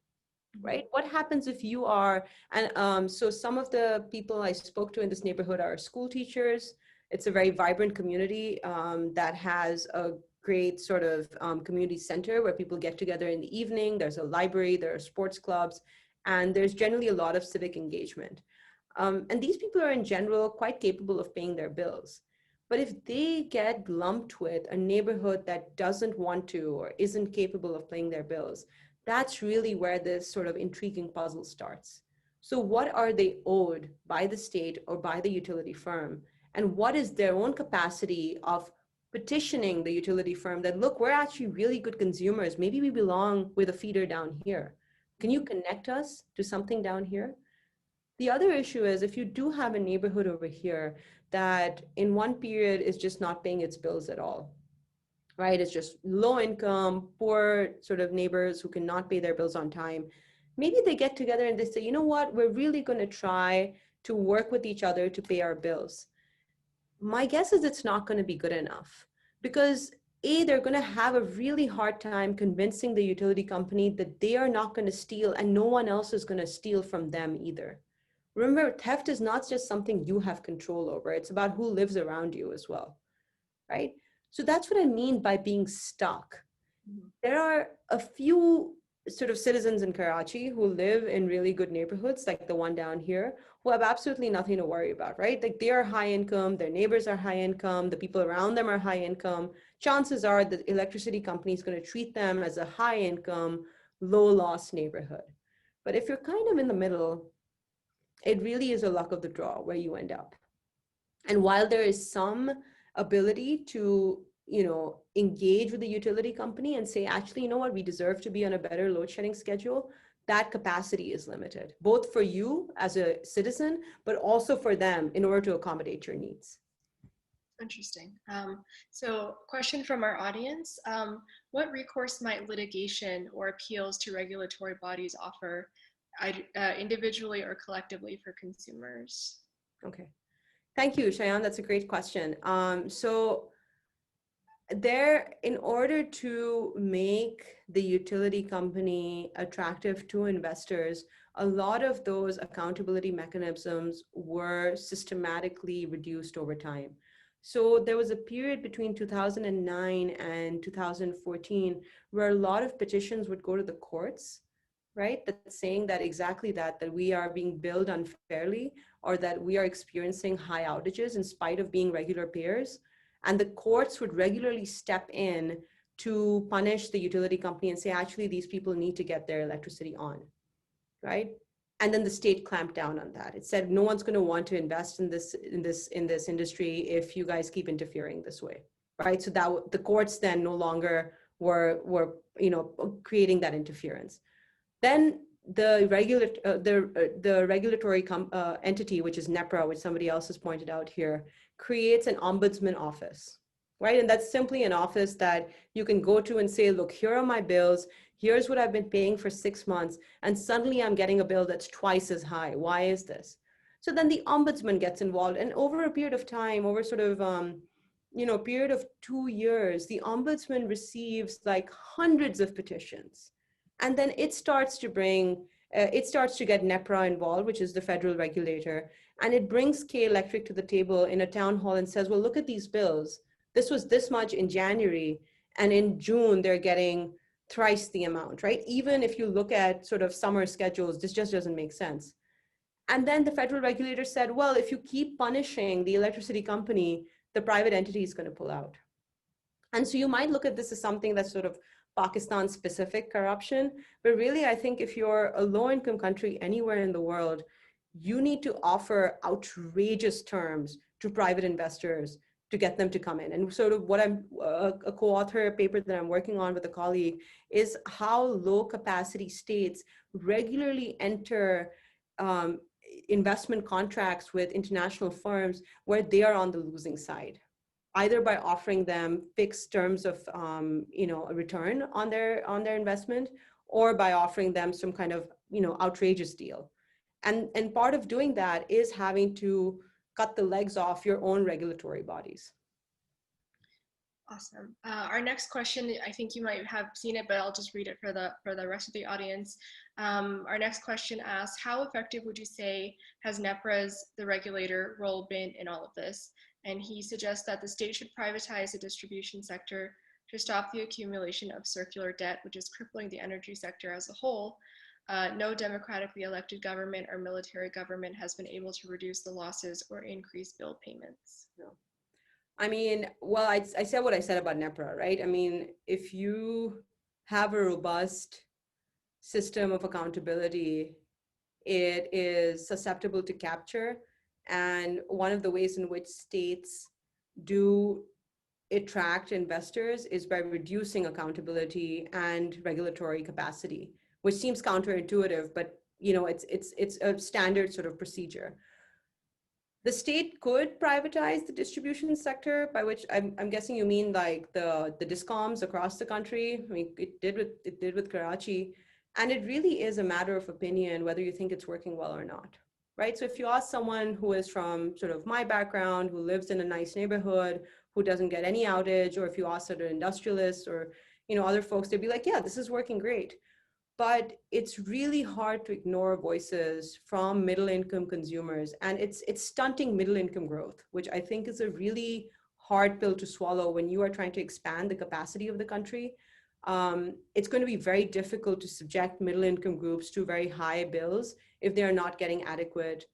right? What happens if you are, and so some of the people I spoke to in this neighborhood are school teachers. It's a very vibrant community that has a great sort of community center where people get together in the evening. There's a library, there are sports clubs, and there's generally a lot of civic engagement. And these people are in general quite capable of paying their bills. But if they get lumped with a neighborhood that doesn't want to or isn't capable of paying their bills, that's really where this sort of intriguing puzzle starts. So what are they owed by the state or by the utility firm? And what is their own capacity of petitioning the utility firm that, look, we're actually really good consumers. Maybe we belong with a feeder down here. Can you connect us to something down here? The other issue is if you do have a neighborhood over here that in one period is just not paying its bills at all, right? It's just low income, poor sort of neighbors who cannot pay their bills on time. Maybe they get together and they say, you know what, we're really going to try to work with each other to pay our bills. My guess is it's not going to be good enough because they're going to have a really hard time convincing the utility company that they are not going to steal and no one else is going to steal from them either. Remember, theft is not just something you have control over. It's about who lives around you as well, right? So that's what I mean by being stuck. There are a few sort of citizens in Karachi who live in really good neighborhoods, like the one down here, who have absolutely nothing to worry about, right? Like they are high income, their neighbors are high income, the people around them are high income. Chances are the electricity company is going to treat them as a high income, low loss neighborhood. But if you're kind of in the middle, it really is a luck of the draw where you end up. And while there is some ability to, engage with the utility company and say, actually, you know what, we deserve to be on a better load shedding schedule, that capacity is limited, both for you as a citizen, but also for them in order to accommodate your needs. Interesting. So question from our audience, what recourse might litigation or appeals to regulatory bodies offer individually or collectively for consumers? Okay. Thank you, Shayan. That's a great question. So in order to make the utility company attractive to investors, a lot of those accountability mechanisms were systematically reduced over time. So there was a period between 2009 and 2014 where a lot of petitions would go to the courts, right? That's saying that exactly that we are being billed unfairly or that we are experiencing high outages in spite of being regular payers. And the courts would regularly step in to punish the utility company and say, actually, these people need to get their electricity on, right? And then the state clamped down on that. It said, no one's going to want to invest in this industry if you guys keep interfering this way, right? So that the courts then no longer were creating that interference. Then the regulatory entity, which is NEPRA, which somebody else has pointed out here, creates an ombudsman office, right? And that's simply an office that you can go to and say, look, here are my bills. Here's what I've been paying for 6 months, and suddenly I'm getting a bill that's twice as high. Why is this? So then the ombudsman gets involved, and over a period of time, over sort of period of 2 years, the ombudsman receives like hundreds of petitions, and then it starts to get NEPRA involved, which is the federal regulator, and it brings K Electric to the table in a town hall and says, well, look at these bills. This was this much in January, and in June they're getting thrice the amount, right? Even if you look at sort of summer schedules, this just doesn't make sense. And then the federal regulator said, well, if you keep punishing the electricity company, the private entity is going to pull out. And so you might look at this as something that's sort of Pakistan specific corruption, but really I think if you're a low income country anywhere in the world, you need to offer outrageous terms to private investors to get them to come in. And sort of what I'm a co-author paper that I'm working on with a colleague is how low capacity states regularly enter investment contracts with international firms where they are on the losing side, either by offering them fixed terms of a return on their investment, or by offering them some kind of outrageous deal. And part of doing that is having to cut the legs off your own regulatory bodies. Awesome. Our next question, I think you might have seen it, but I'll just read it for the rest of the audience. Our next question asks, how effective would you say has NEPRA's, the regulator, role been in all of this? And he suggests that the state should privatize the distribution sector to stop the accumulation of circular debt, which is crippling the energy sector as a whole. No democratically elected government or military government has been able to reduce the losses or increase bill payments. No. I mean, well, I said what I said about NEPRA, right? I mean, if you have a robust system of accountability, it is susceptible to capture. And one of the ways in which states do attract investors is by reducing accountability and regulatory capacity, which seems counterintuitive, but it's a standard sort of procedure. The state could privatize the distribution sector, by which I'm guessing you mean like the discoms across the country. I mean, it did with Karachi, and it really is a matter of opinion whether you think it's working well or not, right? So if you ask someone who is from sort of my background, who lives in a nice neighborhood, who doesn't get any outage, or if you ask other industrialists or other folks, they'd be like, yeah, this is working great. But it's really hard to ignore voices from middle-income consumers, and it's stunting middle-income growth, which I think is a really hard pill to swallow when you are trying to expand the capacity of the country. It's going to be very difficult to subject middle-income groups to very high bills if they're not getting adequate,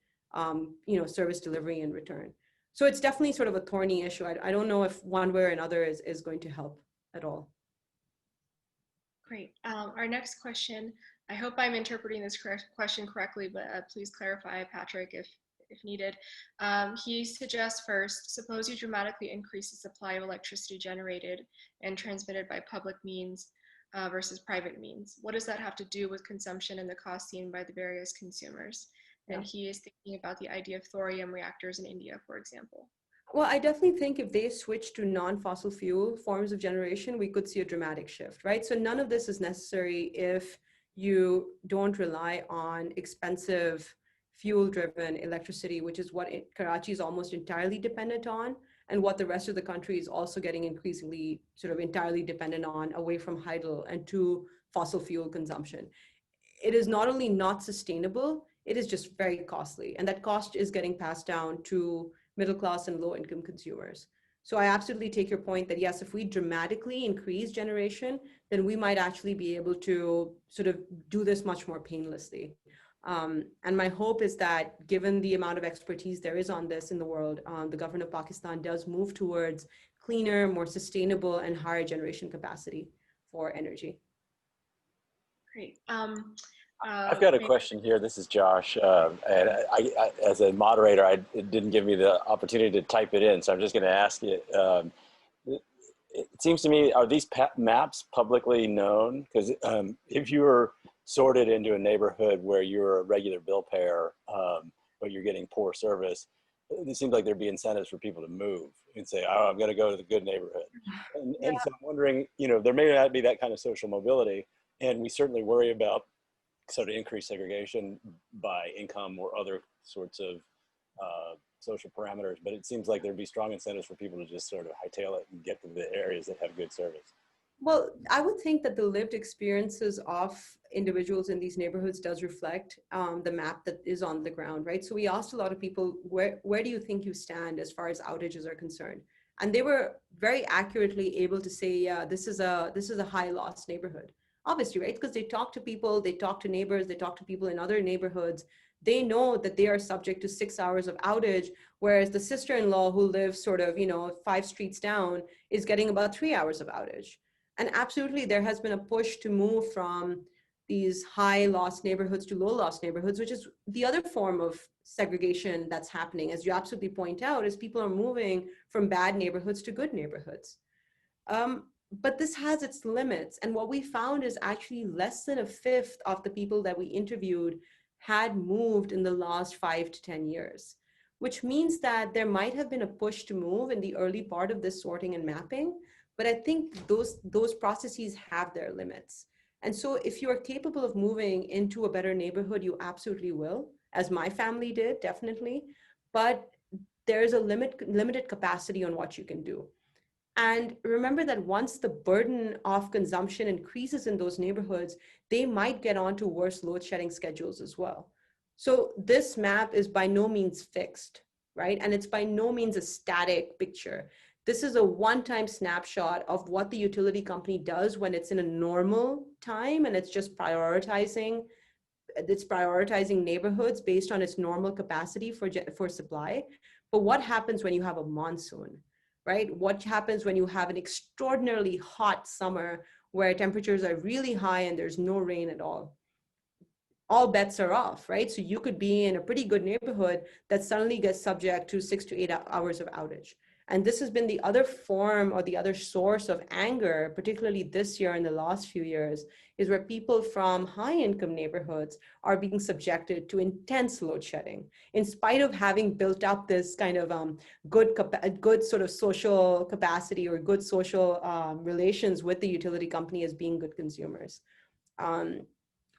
service delivery in return. So it's definitely sort of a thorny issue. I don't know if one way or another is going to help at all. Great. Our next question, I hope I'm interpreting this question correctly, but please clarify, Patrick, if needed. He suggests first, suppose you dramatically increase the supply of electricity generated and transmitted by public means versus private means. What does that have to do with consumption and the cost seen by the various consumers? And he is thinking about the idea of thorium reactors in India, for example. Well, I definitely think if they switch to non-fossil fuel forms of generation, we could see a dramatic shift, right? So none of this is necessary if you don't rely on expensive fuel-driven electricity, which is what Karachi is almost entirely dependent on, and what the rest of the country is also getting increasingly sort of entirely dependent on, away from hydel and to fossil fuel consumption. It is not only not sustainable, it is just very costly. And that cost is getting passed down to middle class and low income consumers. So I absolutely take your point that yes, if we dramatically increase generation, then we might actually be able to sort of do this much more painlessly. And my hope is that given the amount of expertise there is on this in the world, the government of Pakistan does move towards cleaner, more sustainable and higher generation capacity for energy. Great. I've got a question here. This is Josh. And I, as a moderator, it didn't give me the opportunity to type it in. So I'm just going to ask it. It seems to me, are these maps publicly known? Because if you were sorted into a neighborhood where you're a regular bill payer, but you're getting poor service, it seems like there'd be incentives for people to move and say, oh, I'm going to go to the good neighborhood. And so I'm wondering, there may not be that kind of social mobility, And we certainly worry about sort of increased segregation by income or other sorts of social parameters, but it seems like there'd be strong incentives for people to just sort of hightail it and get to the areas that have good service. Well, I would think that the lived experiences of individuals in these neighborhoods does reflect the map that is on the ground, right? So we asked a lot of people, where do you think you stand as far as outages are concerned? And they were very accurately able to say, yeah, this is a high loss neighborhood. Obviously, right? Because they talk to people, they talk to neighbors, they talk to people in other neighborhoods. They know that they are subject to 6 hours of outage, whereas the sister-in-law who lives sort of, 5 streets down is getting about 3 hours of outage. And absolutely, there has been a push to move from these high loss neighborhoods to low loss neighborhoods, which is the other form of segregation that's happening, as you absolutely point out, is people are moving from bad neighborhoods to good neighborhoods. But this has its limits. And what we found is actually less than a fifth of the people that we interviewed had moved in the last 5 to 10 years, which means that there might have been a push to move in the early part of this sorting and mapping. But I think those processes have their limits. And so if you are capable of moving into a better neighborhood, you absolutely will, as my family did, definitely. But there's a limited capacity on what you can do. And remember that once the burden of consumption increases in those neighborhoods, they might get onto worse load shedding schedules as well. So this map is by no means fixed, right? And it's by no means a static picture. This is a one-time snapshot of what the utility company does when it's in a normal time and it's just prioritizing neighborhoods based on its normal capacity for supply. But what happens when you have a monsoon, right? What happens when you have an extraordinarily hot summer where temperatures are really high and there's no rain at all? All bets are off, right? So you could be in a pretty good neighborhood that suddenly gets subject to 6 to 8 hours of outage. And this has been the other form or the other source of anger, particularly this year and the last few years, is where people from high income neighborhoods are being subjected to intense load shedding, in spite of having built up this kind of good sort of social capacity or good social relations with the utility company as being good consumers.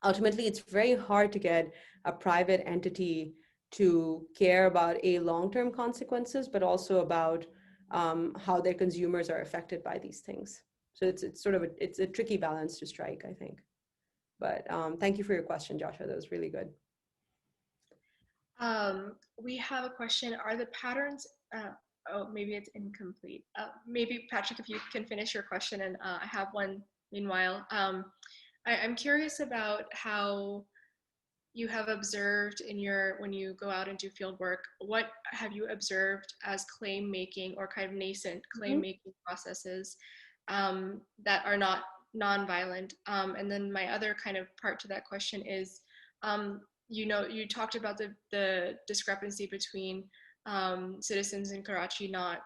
Ultimately, it's very hard to get a private entity to care about long-term consequences, but also about how their consumers are affected by these things. So it's sort of a tricky balance to strike, I think. But thank you for your question, Joshua. That was really good. We have a question. Are the patterns, oh, maybe it's incomplete. Maybe Patrick, if you can finish your question, and I have one meanwhile. I'm curious about how you have observed when you go out and do field work, what have you observed as claim making or kind of nascent claim making processes that are not nonviolent? And then my other kind of part to that question is, you talked about the discrepancy between citizens in Karachi not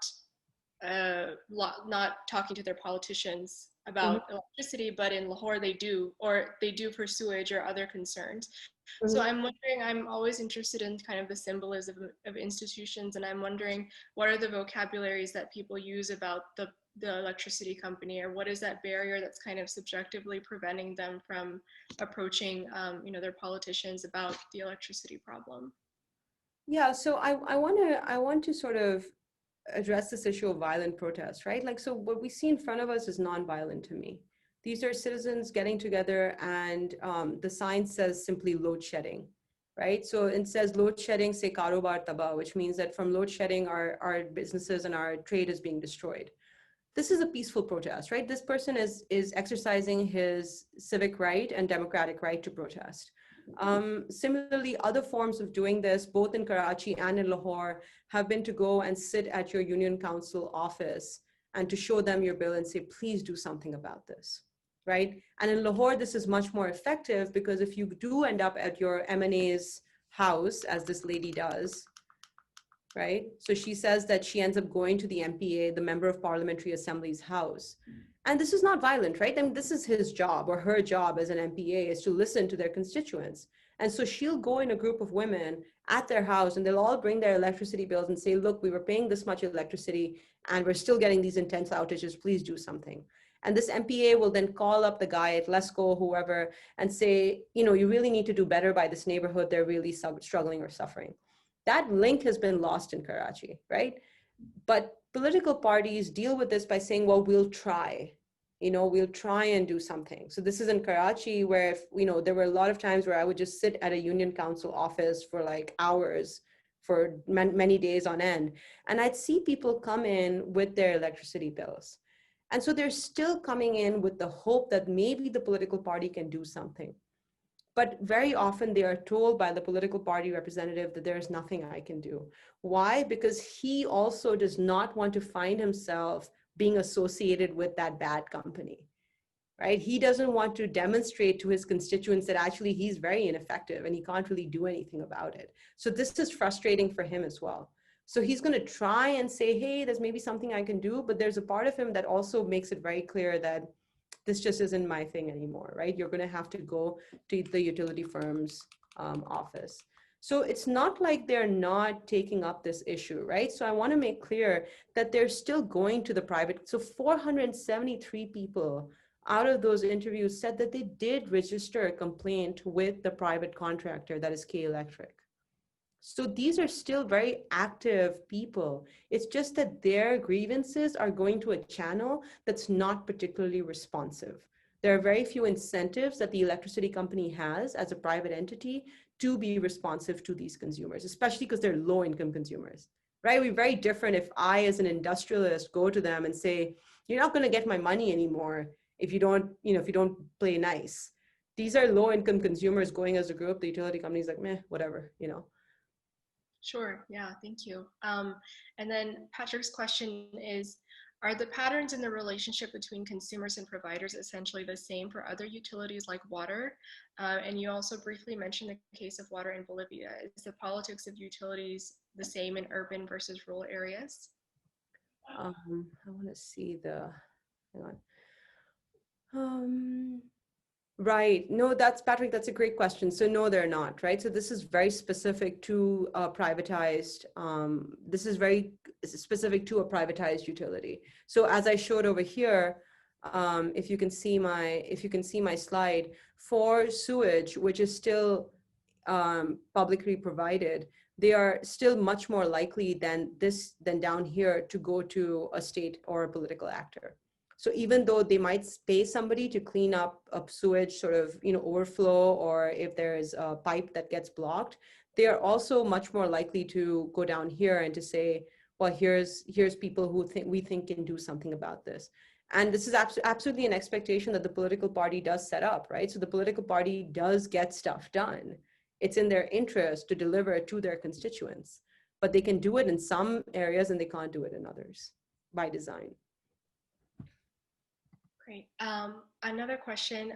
talking to their politicians about electricity, but in Lahore they do, or they do for sewage or other concerns. So I'm wondering, I'm always interested in kind of the symbolism of institutions, and I'm wondering what are the vocabularies that people use about the electricity company, or what is that barrier that's kind of subjectively preventing them from approaching their politicians about the electricity problem? Yeah, so I want to sort of address this issue of violent protest, right? Like, so what we see in front of us is nonviolent to me. These are citizens getting together, and the sign says simply load shedding, right? So it says load shedding se karobar taba, which means that from load shedding, our businesses and our trade is being destroyed. This is a peaceful protest, right? This person is exercising his civic right and democratic right to protest. Similarly, other forms of doing this, both in Karachi and in Lahore, have been to go and sit at your union council office and to show them your bill and say, please do something about this, right? And in Lahore, this is much more effective because if you do end up at your MNA's house, as this lady does, right? So she says that she ends up going to the MPA, the Member of Parliamentary Assembly's house. And this is not violent, right? I mean, this is his job or her job as an MPA, is to listen to their constituents. And so she'll go in a group of women at their house, and they'll all bring their electricity bills and say, look, we were paying this much electricity and we're still getting these intense outages, please do something. And this MPA will then call up the guy at Lesco, whoever, and say, you really need to do better by this neighborhood. They're really struggling or suffering. That link has been lost in Karachi, right? But political parties deal with this by saying, well, we'll try. We'll try and do something. So this is in Karachi where, there were a lot of times where I would just sit at a union council office for like hours for many days on end. And I'd see people come in with their electricity bills. And so they're still coming in with the hope that maybe the political party can do something. But very often they are told by the political party representative that there's nothing I can do. Why? Because he also does not want to find himself being associated with that bad company, right? He doesn't want to demonstrate to his constituents that actually he's very ineffective and he can't really do anything about it. So this is frustrating for him as well. So he's going to try and say, hey, there's maybe something I can do, but there's a part of him that also makes it very clear that this just isn't my thing anymore, right? You're going to have to go to the utility firm's office. So it's not like they're not taking up this issue, right? So I want to make clear that they're still going to the private. So 473 people out of those interviews said that they did register a complaint with the private contractor, that is K Electric. So these are still very active people. It's just that their grievances are going to a channel that's not particularly responsive. There are very few incentives that the electricity company has as a private entity to be responsive to these consumers, especially because they're low-income consumers, right? It would be very different if I, as an industrialist, go to them and say, you're not going to get my money anymore if you don't, if you don't play nice. These are low-income consumers going as a group. The utility company's like, meh, whatever, Sure, yeah, thank you. And then Patrick's question is, are the patterns in the relationship between consumers and providers essentially the same for other utilities like water? And you also briefly mentioned the case of water in Bolivia. Is the politics of utilities the same in urban versus rural areas? I want to see hang on. Right. No, Patrick, that's a great question. So no, they're not, right? So this is very specific to privatized, this is very specific to a privatized utility. So as I showed over here, if you can see my slide, for sewage, which is still publicly provided, they are still much more likely than down here to go to a state or a political actor. So even though they might pay somebody to clean up sewage sort of, overflow, or if there is a pipe that gets blocked, they are also much more likely to go down here and to say, well, here's people who we think can do something about this. And this is absolutely an expectation that the political party does set up, right? So the political party does get stuff done. It's in their interest to deliver it to their constituents, but they can do it in some areas and they can't do it in others by design. Great. Another question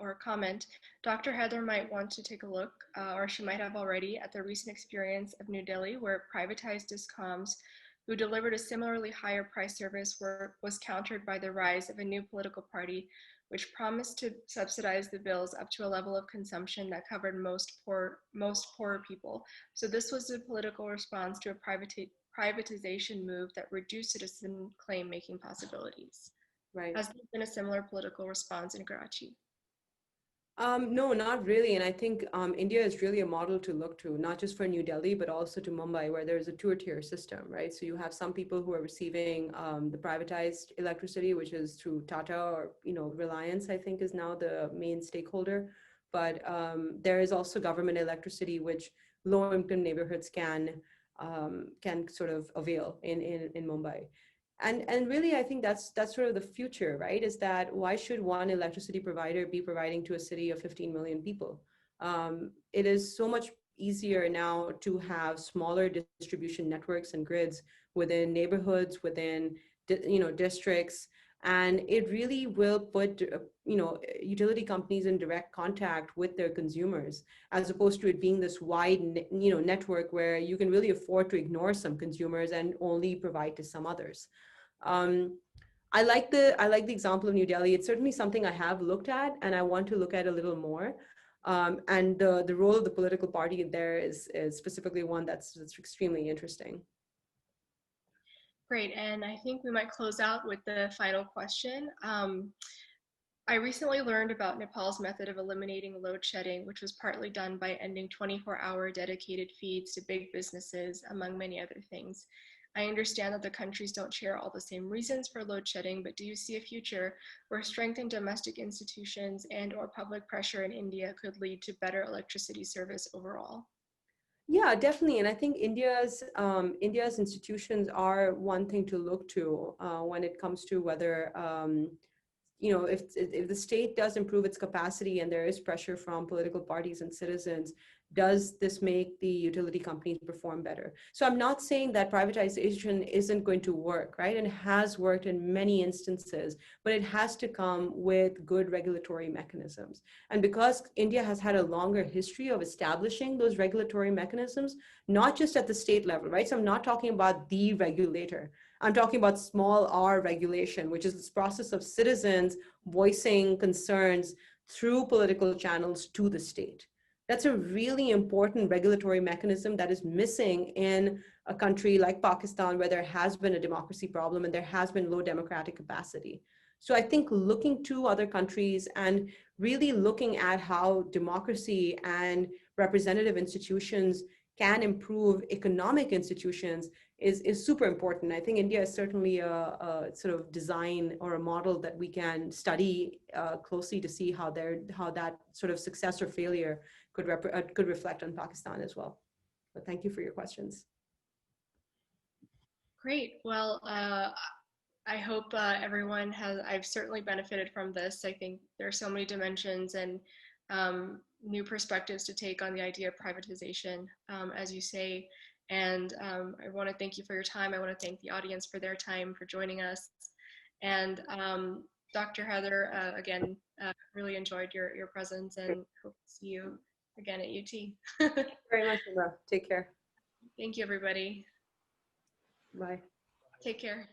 or comment, Dr. Haider might want to take a look, or she might have already, at the recent experience of New Delhi, where privatized discoms who delivered a similarly higher price service was countered by the rise of a new political party, which promised to subsidize the bills up to a level of consumption that covered most poor people. So this was a political response to a privatization move that reduced citizen claim making possibilities. Right. Has there been a similar political response in Karachi? No, not really. And I think India is really a model to look to, not just for New Delhi, but also to Mumbai, where there's a two-tier system, right? So you have some people who are receiving the privatized electricity, which is through Tata or, Reliance, I think is now the main stakeholder. But there is also government electricity, which low-income neighborhoods can sort of avail in Mumbai. And really, I think that's sort of the future, right? Is that why should one electricity provider be providing to a city of 15 million people? It is so much easier now to have smaller distribution networks and grids within neighborhoods, within districts, and it really will put utility companies in direct contact with their consumers, as opposed to it being this wide network where you can really afford to ignore some consumers and only provide to some others. I like the example of New Delhi. It's certainly something I have looked at and I want to look at a little more. And the role of the political party there is specifically one that's extremely interesting. Great, and I think we might close out with the final question. I recently learned about Nepal's method of eliminating load shedding, which was partly done by ending 24-hour dedicated feeds to big businesses, among many other things. I understand that the countries don't share all the same reasons for load shedding, but do you see a future where strengthened domestic institutions and/or public pressure in India could lead to better electricity service overall? Yeah, definitely. And I think India's institutions are one thing to look to when it comes to whether if the state does improve its capacity and there is pressure from political parties and citizens, does this make the utility companies perform better? So I'm not saying that privatization isn't going to work, right? And it has worked in many instances, but it has to come with good regulatory mechanisms. And because India has had a longer history of establishing those regulatory mechanisms, not just at the state level, right? So I'm not talking about the regulator. I'm talking about small r regulation, which is this process of citizens voicing concerns through political channels to the state. That's a really important regulatory mechanism that is missing in a country like Pakistan, where there has been a democracy problem and there has been low democratic capacity. So I think looking to other countries and really looking at how democracy and representative institutions can improve economic institutions is super important. I think India is certainly a sort of design or a model that we can study closely to see how that sort of success or failure could reflect on Pakistan as well. But thank you for your questions. Great. Well, I hope everyone has, I've certainly benefited from this. I think there are so many dimensions and new perspectives to take on the idea of privatization, as you say. And I want to thank you for your time. I want to thank the audience for their time, for joining us. And Dr. Haider, again, really enjoyed your presence and hope to see you again at UT. Thank you very much, Indra. Take care. Thank you, everybody. Bye. Take care.